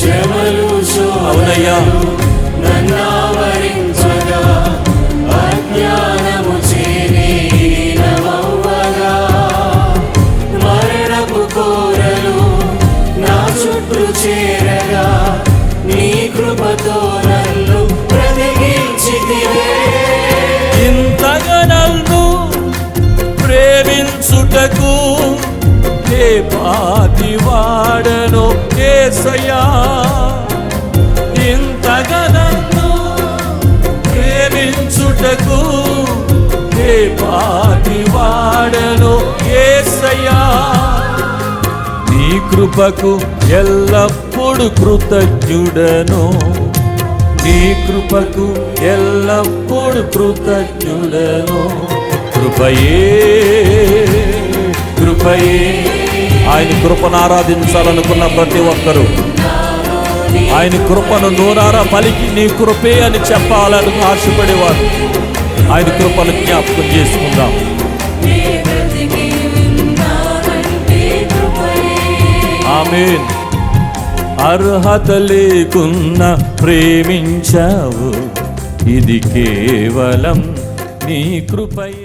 శ్రమలు అవునయ్యా నన్నావరించగా అజ్ఞానము చేరినవవ్వగా మరణపు కోరలు నా చుట్టూ చేరగా నీ కృపతో నన్ను బ్రతికించితివే. ఇంతగా నన్ను ప్రేమించుటకు ఏ పాటి వాడను యేసయ్యా, ఇంతగా నన్ను ప్రేమించుటకు ఏ పాటి వాడను యేసయ్యా. నీ కృపకు ఎల్లప్పుడు కృతజ్ఞుడను, నీ కృపకు ఎల్లప్పుడు కృతజ్ఞుడను. కృపయే కృపయే. ఆయన కృపను ఆరాధించాలనుకున్న ప్రతి ఒక్కరూ ఆయన కృపను నోరారా పలికి నీ కృపే అని చెప్పాలని ఆశపడేవారు. ఆయన కృపను జ్ఞాపకం చేసుకుందాం. ఆమేన్. అర్హత లేకున్నా ప్రేమించావు, ఇది కేవలం నీ కృపయే.